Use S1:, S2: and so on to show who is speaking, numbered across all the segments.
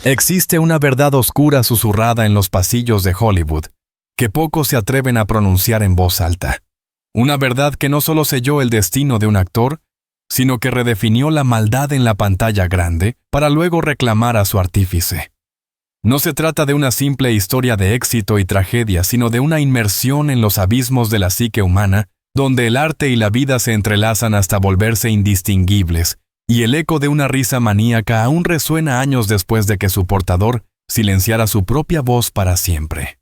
S1: Existe una verdad oscura susurrada en los pasillos de Hollywood, que pocos se atreven a pronunciar en voz alta. Una verdad que no solo selló el destino de un actor, sino que redefinió la maldad en la pantalla grande para luego reclamar a su artífice. No se trata de una simple historia de éxito y tragedia, sino de una inmersión en los abismos de la psique humana, donde el arte y la vida se entrelazan hasta volverse indistinguibles, y el eco de una risa maníaca aún resuena años después de que su portador silenciara su propia voz para siempre.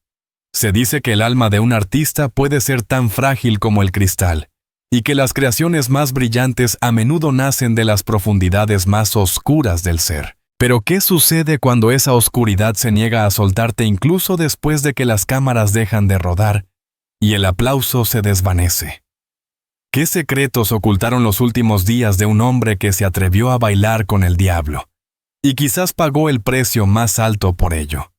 S1: Se dice que el alma de un artista puede ser tan frágil como el cristal, y que las creaciones más brillantes a menudo nacen de las profundidades más oscuras del ser. Pero ¿qué sucede cuando esa oscuridad se niega a soltarte incluso después de que las cámaras dejan de rodar y el aplauso se desvanece? ¿Qué secretos ocultaron los últimos días de un hombre que se atrevió a bailar con el diablo? Y quizás pagó el precio más alto por ello.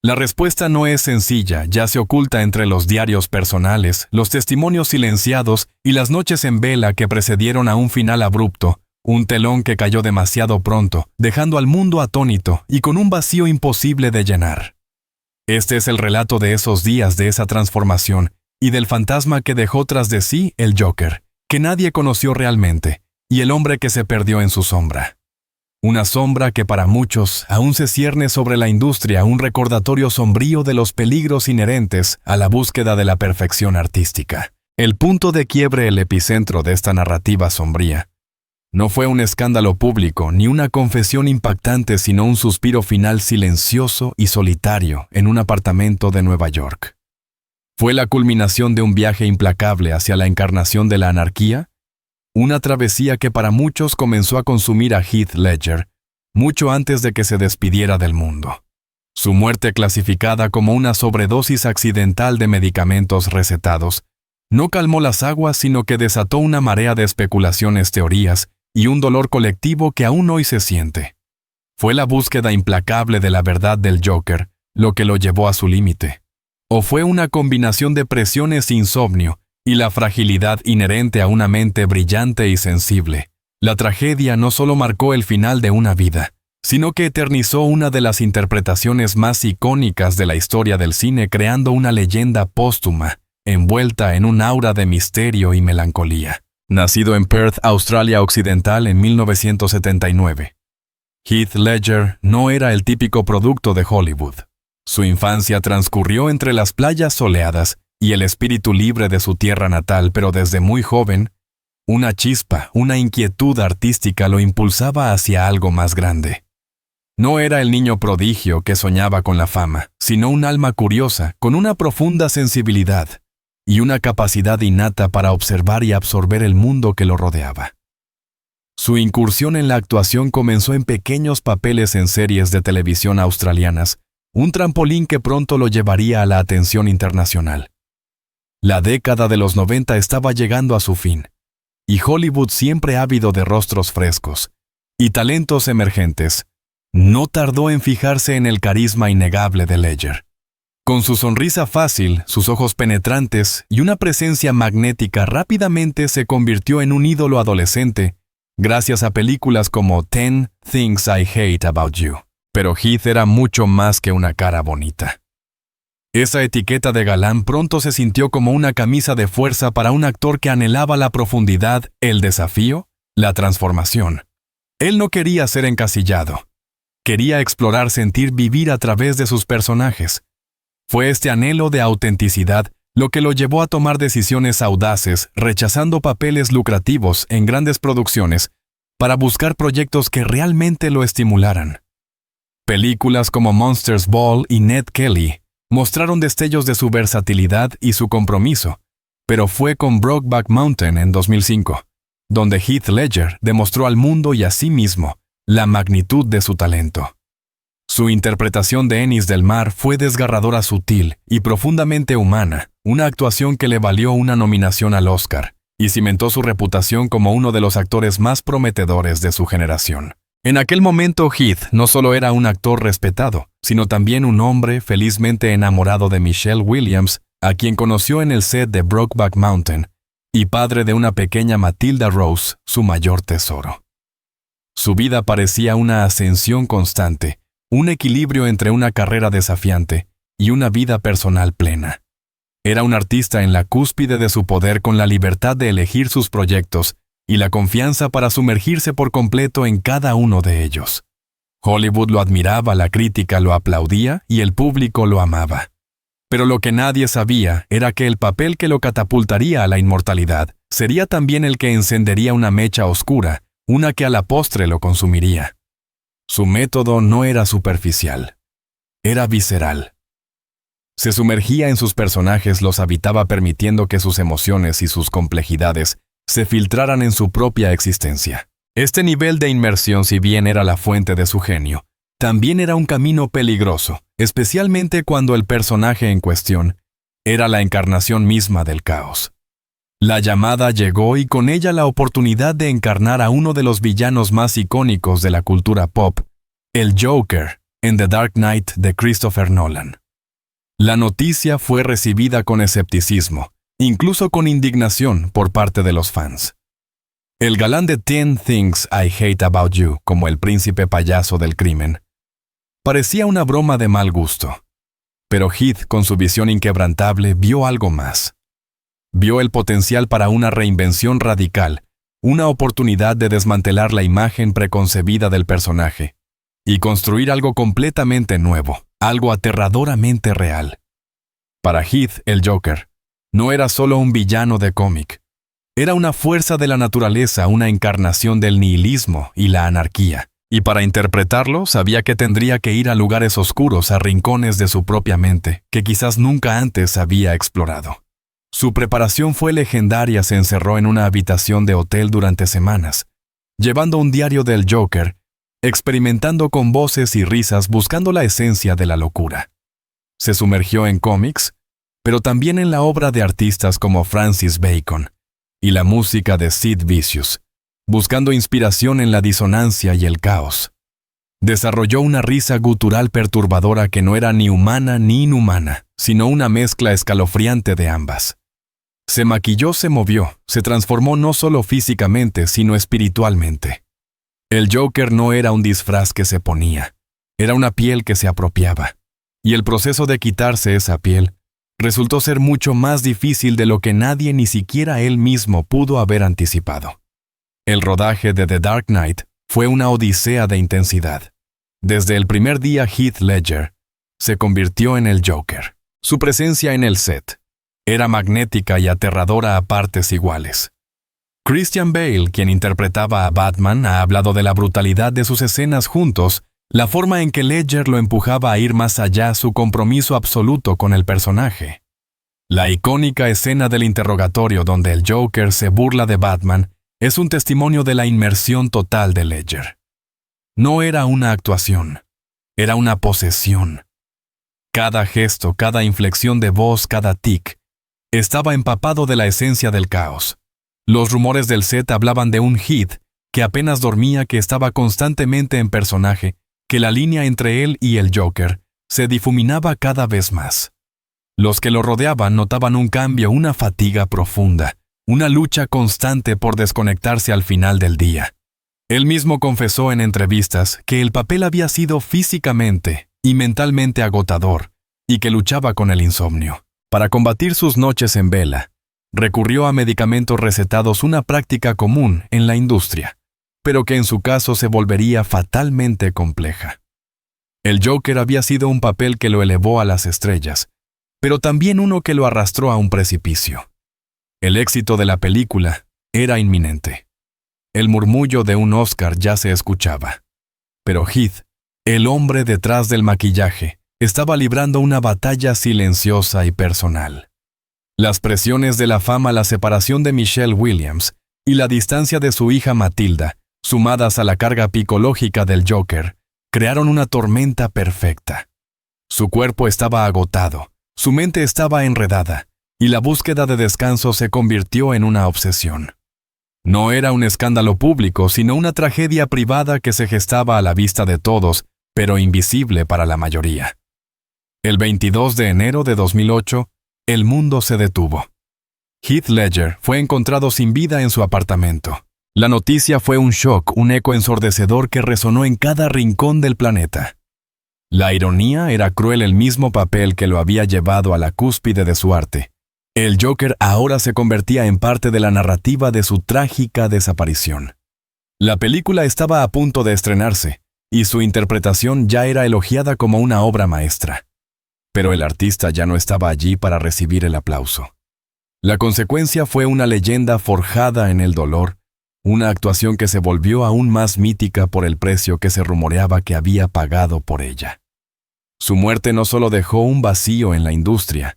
S1: La respuesta no es sencilla, ya se oculta entre los diarios personales, los testimonios silenciados y las noches en vela que precedieron a un final abrupto, un telón que cayó demasiado pronto, dejando al mundo atónito y con un vacío imposible de llenar. Este es el relato de esos días, de esa transformación, y del fantasma que dejó tras de sí el Joker, que nadie conoció realmente, y el hombre que se perdió en su sombra. Una sombra que para muchos aún se cierne sobre la industria, un recordatorio sombrío de los peligros inherentes a la búsqueda de la perfección artística. El punto de quiebre, el epicentro de esta narrativa sombría, no fue un escándalo público ni una confesión impactante, sino un suspiro final silencioso y solitario en un apartamento de Nueva York. ¿Fue la culminación de un viaje implacable hacia la encarnación de la anarquía? Una travesía que para muchos comenzó a consumir a Heath Ledger, mucho antes de que se despidiera del mundo. Su muerte, clasificada como una sobredosis accidental de medicamentos recetados, no calmó las aguas, sino que desató una marea de especulaciones, teorías y un dolor colectivo que aún hoy se siente. ¿Fue la búsqueda implacable de la verdad del Joker lo que lo llevó a su límite? ¿O fue una combinación de presiones, insomnio y la fragilidad inherente a una mente brillante y sensible? La tragedia no solo marcó el final de una vida, sino que eternizó una de las interpretaciones más icónicas de la historia del cine, creando una leyenda póstuma, envuelta en un aura de misterio y melancolía. Nacido en Perth, Australia Occidental en 1979, Heath Ledger no era el típico producto de Hollywood. Su infancia transcurrió entre las playas soleadas y el espíritu libre de su tierra natal, pero desde muy joven, una chispa, una inquietud artística lo impulsaba hacia algo más grande. No era el niño prodigio que soñaba con la fama, sino un alma curiosa, con una profunda sensibilidad y una capacidad innata para observar y absorber el mundo que lo rodeaba. Su incursión en la actuación comenzó en pequeños papeles en series de televisión australianas, un trampolín que pronto lo llevaría a la atención internacional. La década de los 90 estaba llegando a su fin, y Hollywood, siempre ávido de rostros frescos y talentos emergentes, no tardó en fijarse en el carisma innegable de Ledger. Con su sonrisa fácil, sus ojos penetrantes y una presencia magnética, rápidamente se convirtió en un ídolo adolescente, gracias a películas como 10 Things I Hate About You. Pero Heath era mucho más que una cara bonita. Esa etiqueta de galán pronto se sintió como una camisa de fuerza para un actor que anhelaba la profundidad, el desafío, la transformación. Él no quería ser encasillado. Quería explorar, sentir, vivir a través de sus personajes. Fue este anhelo de autenticidad lo que lo llevó a tomar decisiones audaces, rechazando papeles lucrativos en grandes producciones para buscar proyectos que realmente lo estimularan. Películas como Monsters Ball y Ned Kelly mostraron destellos de su versatilidad y su compromiso, pero fue con Brokeback Mountain en 2005, donde Heath Ledger demostró al mundo y a sí mismo la magnitud de su talento. Su interpretación de Ennis del Mar fue desgarradora, sutil y profundamente humana, una actuación que le valió una nominación al Oscar y cimentó su reputación como uno de los actores más prometedores de su generación. En aquel momento, Heath no solo era un actor respetado, sino también un hombre felizmente enamorado de Michelle Williams, a quien conoció en el set de Brokeback Mountain, y padre de una pequeña Matilda Rose, su mayor tesoro. Su vida parecía una ascensión constante, un equilibrio entre una carrera desafiante y una vida personal plena. Era un artista en la cúspide de su poder, con la libertad de elegir sus proyectos y la confianza para sumergirse por completo en cada uno de ellos. Hollywood lo admiraba, la crítica lo aplaudía y el público lo amaba. Pero lo que nadie sabía era que el papel que lo catapultaría a la inmortalidad sería también el que encendería una mecha oscura, una que a la postre lo consumiría. Su método no era superficial, era visceral. Se sumergía en sus personajes, los habitaba, permitiendo que sus emociones y sus complejidades se filtraran en su propia existencia. Este nivel de inmersión, si bien era la fuente de su genio, también era un camino peligroso, especialmente cuando el personaje en cuestión era la encarnación misma del caos. La llamada llegó, y con ella la oportunidad de encarnar a uno de los villanos más icónicos de la cultura pop, el Joker, en The Dark Knight de Christopher Nolan. La noticia fue recibida con escepticismo, incluso con indignación por parte de los fans. El galán de 10 Things I Hate About You, como el príncipe payaso del crimen, parecía una broma de mal gusto. Pero Heath, con su visión inquebrantable, vio algo más. Vio el potencial para una reinvención radical, una oportunidad de desmantelar la imagen preconcebida del personaje y construir algo completamente nuevo, algo aterradoramente real. Para Heath, el Joker no era solo un villano de cómic. Era una fuerza de la naturaleza, una encarnación del nihilismo y la anarquía. Y para interpretarlo, sabía que tendría que ir a lugares oscuros, a rincones de su propia mente, que quizás nunca antes había explorado. Su preparación fue legendaria. Se encerró en una habitación de hotel durante semanas, llevando un diario del Joker, experimentando con voces y risas, buscando la esencia de la locura. Se sumergió en cómics, pero también en la obra de artistas como Francis Bacon y la música de Sid Vicious, buscando inspiración en la disonancia y el caos. Desarrolló una risa gutural perturbadora que no era ni humana ni inhumana, sino una mezcla escalofriante de ambas. Se maquilló, se movió, se transformó no solo físicamente, sino espiritualmente. El Joker no era un disfraz que se ponía, era una piel que se apropiaba. Y el proceso de quitarse esa piel resultó ser mucho más difícil de lo que nadie, ni siquiera él mismo, pudo haber anticipado. El rodaje de The Dark Knight fue una odisea de intensidad. Desde el primer día, Heath Ledger se convirtió en el Joker. Su presencia en el set era magnética y aterradora a partes iguales. Christian Bale, quien interpretaba a Batman, ha hablado de la brutalidad de sus escenas juntos, la forma en que Ledger lo empujaba a ir más allá, su compromiso absoluto con el personaje. La icónica escena del interrogatorio donde el Joker se burla de Batman es un testimonio de la inmersión total de Ledger. No era una actuación, era una posesión. Cada gesto, cada inflexión de voz, cada tic, estaba empapado de la esencia del caos. Los rumores del set hablaban de un Heath que apenas dormía, que estaba constantemente en personaje, que la línea entre él y el Joker se difuminaba cada vez más. Los que lo rodeaban notaban un cambio, una fatiga profunda, una lucha constante por desconectarse al final del día. Él mismo confesó en entrevistas que el papel había sido físicamente y mentalmente agotador y que luchaba con el insomnio. Para combatir sus noches en vela, recurrió a medicamentos recetados, una práctica común en la industria, pero que en su caso se volvería fatalmente compleja. El Joker había sido un papel que lo elevó a las estrellas, pero también uno que lo arrastró a un precipicio. El éxito de la película era inminente. El murmullo de un Oscar ya se escuchaba. Pero Heath, el hombre detrás del maquillaje, estaba librando una batalla silenciosa y personal. Las presiones de la fama, la separación de Michelle Williams y la distancia de su hija Matilda, sumadas a la carga psicológica del Joker, crearon una tormenta perfecta. Su cuerpo estaba agotado, su mente estaba enredada, y la búsqueda de descanso se convirtió en una obsesión. No era un escándalo público, sino una tragedia privada que se gestaba a la vista de todos, pero invisible para la mayoría. El 22 de enero de 2008, el mundo se detuvo. Heath Ledger fue encontrado sin vida en su apartamento. La noticia fue un shock, un eco ensordecedor que resonó en cada rincón del planeta. La ironía era cruel, el mismo papel que lo había llevado a la cúspide de su arte. El Joker ahora se convertía en parte de la narrativa de su trágica desaparición. La película estaba a punto de estrenarse, y su interpretación ya era elogiada como una obra maestra. Pero el artista ya no estaba allí para recibir el aplauso. La consecuencia fue una leyenda forjada en el dolor, una actuación que se volvió aún más mítica por el precio que se rumoreaba que había pagado por ella. Su muerte no solo dejó un vacío en la industria,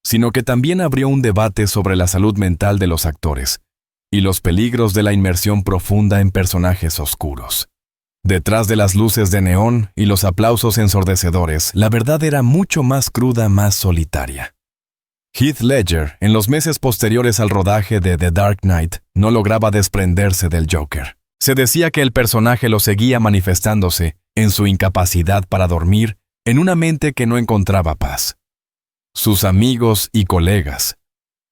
S1: sino que también abrió un debate sobre la salud mental de los actores y los peligros de la inmersión profunda en personajes oscuros. Detrás de las luces de neón y los aplausos ensordecedores, la verdad era mucho más cruda, más solitaria. Heath Ledger, en los meses posteriores al rodaje de The Dark Knight, no lograba desprenderse del Joker. Se decía que el personaje lo seguía manifestándose en su incapacidad para dormir, en una mente que no encontraba paz. Sus amigos y colegas,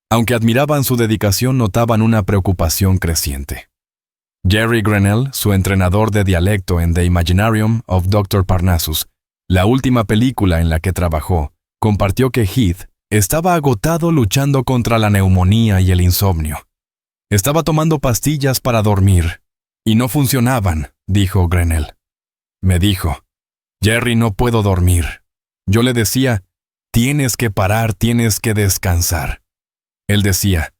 S1: aunque admiraban su dedicación, notaban una preocupación creciente. Jerry Grenell, su entrenador de dialecto en The Imaginarium of Dr. Parnassus, la última película en la que trabajó, compartió que Heath estaba agotado luchando contra la neumonía y el insomnio. Estaba tomando pastillas para dormir, y no funcionaban, dijo Grenell. Me dijo, Jerry, no puedo dormir. Yo le decía, tienes que parar, tienes que descansar. Él decía,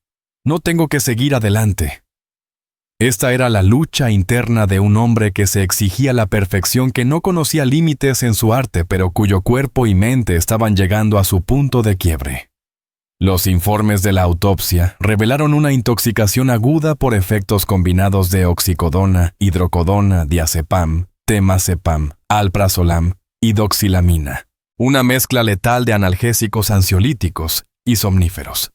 S1: no tengo que seguir adelante. Esta era la lucha interna de un hombre que se exigía la perfección, que no conocía límites en su arte, pero cuyo cuerpo y mente estaban llegando a su punto de quiebre. Los informes de la autopsia revelaron una intoxicación aguda por efectos combinados de oxicodona, hidrocodona, diazepam, temazepam, alprazolam y doxilamina, una mezcla letal de analgésicos ansiolíticos y somníferos.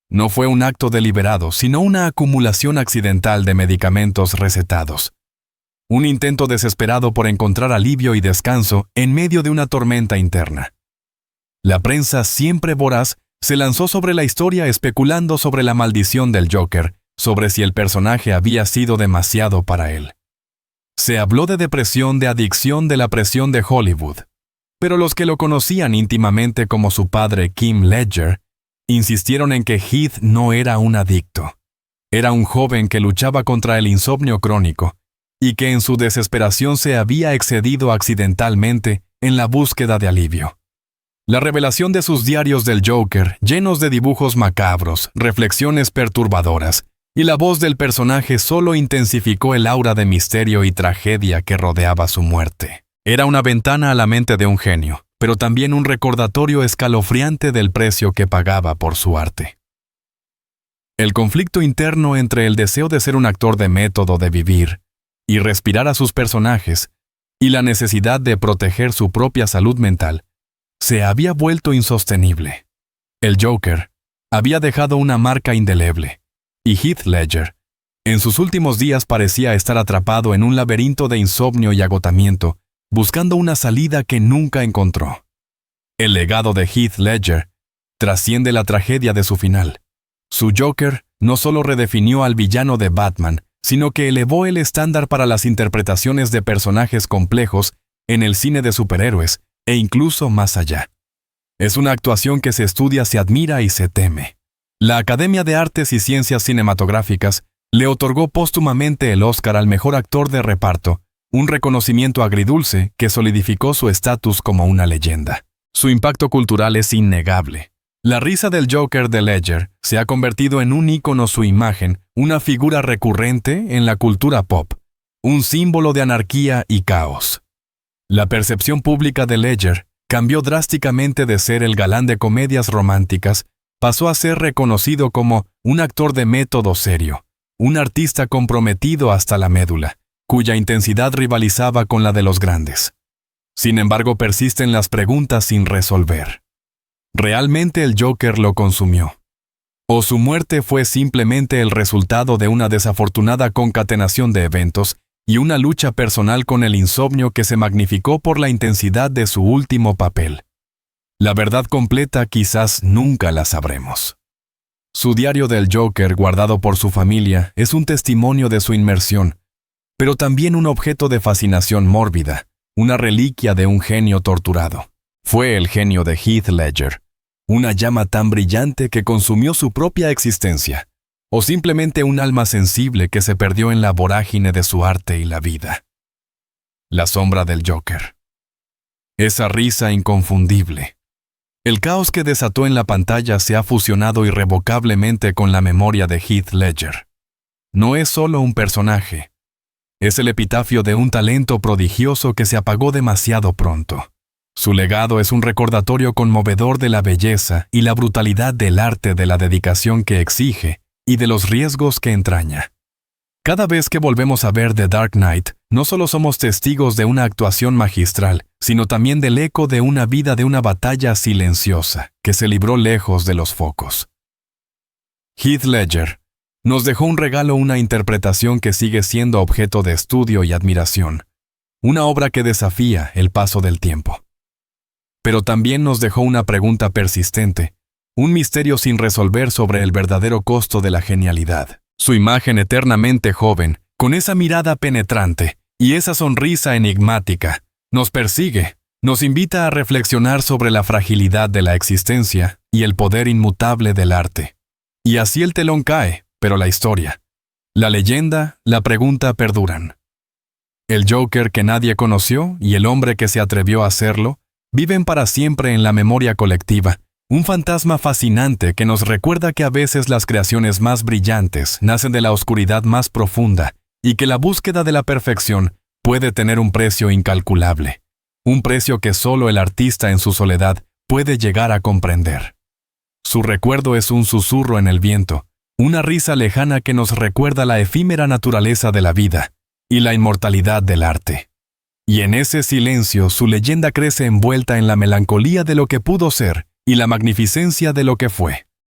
S1: No fue un acto deliberado, sino una acumulación accidental de medicamentos recetados. Un intento desesperado por encontrar alivio y descanso en medio de una tormenta interna. La prensa, siempre voraz, se lanzó sobre la historia especulando sobre la maldición del Joker, sobre si el personaje había sido demasiado para él. Se habló de depresión, de adicción, de la presión de Hollywood. Pero los que lo conocían íntimamente como su padre Kim Ledger, insistieron en que Heath no era un adicto. Era un joven que luchaba contra el insomnio crónico y que en su desesperación se había excedido accidentalmente en la búsqueda de alivio. La revelación de sus diarios del Joker, llenos de dibujos macabros, reflexiones perturbadoras, y la voz del personaje solo intensificó el aura de misterio y tragedia que rodeaba su muerte. Era una ventana a la mente de un genio, pero también un recordatorio escalofriante del precio que pagaba por su arte. El conflicto interno entre el deseo de ser un actor de método, de vivir y respirar a sus personajes, y la necesidad de proteger su propia salud mental, se había vuelto insostenible. El Joker había dejado una marca indeleble, y Heath Ledger, en sus últimos días, parecía estar atrapado en un laberinto de insomnio y agotamiento, buscando una salida que nunca encontró. El legado de Heath Ledger trasciende la tragedia de su final. Su Joker no solo redefinió al villano de Batman, sino que elevó el estándar para las interpretaciones de personajes complejos en el cine de superhéroes, e incluso más allá. Es una actuación que se estudia, se admira y se teme. La Academia de Artes y Ciencias Cinematográficas le otorgó póstumamente el Oscar al mejor actor de reparto, un reconocimiento agridulce que solidificó su estatus como una leyenda. Su impacto cultural es innegable. La risa del Joker de Ledger se ha convertido en un ícono, su imagen, una figura recurrente en la cultura pop, un símbolo de anarquía y caos. La percepción pública de Ledger cambió drásticamente. De ser el galán de comedias románticas, pasó a ser reconocido como un actor de método serio, un artista comprometido hasta la médula, cuya intensidad rivalizaba con la de los grandes. Sin embargo, persisten las preguntas sin resolver. ¿Realmente el Joker lo consumió? ¿O su muerte fue simplemente el resultado de una desafortunada concatenación de eventos y una lucha personal con el insomnio que se magnificó por la intensidad de su último papel? La verdad completa quizás nunca la sabremos. Su diario del Joker, guardado por su familia, es un testimonio de su inmersión, pero también un objeto de fascinación mórbida, una reliquia de un genio torturado. Fue el genio de Heath Ledger, una llama tan brillante que consumió su propia existencia, o simplemente un alma sensible que se perdió en la vorágine de su arte y la vida. La sombra del Joker. Esa risa inconfundible. El caos que desató en la pantalla se ha fusionado irrevocablemente con la memoria de Heath Ledger. No es solo un personaje. Es el epitafio de un talento prodigioso que se apagó demasiado pronto. Su legado es un recordatorio conmovedor de la belleza y la brutalidad del arte, de la dedicación que exige y de los riesgos que entraña. Cada vez que volvemos a ver The Dark Knight, no solo somos testigos de una actuación magistral, sino también del eco de una vida, de una batalla silenciosa que se libró lejos de los focos. Heath Ledger nos dejó un regalo, una interpretación que sigue siendo objeto de estudio y admiración, una obra que desafía el paso del tiempo. Pero también nos dejó una pregunta persistente, un misterio sin resolver sobre el verdadero costo de la genialidad. Su imagen eternamente joven, con esa mirada penetrante y esa sonrisa enigmática, nos persigue, nos invita a reflexionar sobre la fragilidad de la existencia y el poder inmutable del arte. Y así el telón cae, pero la historia, la leyenda, la pregunta perduran. El Joker que nadie conoció y el hombre que se atrevió a hacerlo viven para siempre en la memoria colectiva, un fantasma fascinante que nos recuerda que a veces las creaciones más brillantes nacen de la oscuridad más profunda y que la búsqueda de la perfección puede tener un precio incalculable, un precio que solo el artista en su soledad puede llegar a comprender. Su recuerdo es un susurro en el viento, una risa lejana que nos recuerda la efímera naturaleza de la vida y la inmortalidad del arte. Y en ese silencio su leyenda crece envuelta en la melancolía de lo que pudo ser y la magnificencia de lo que fue.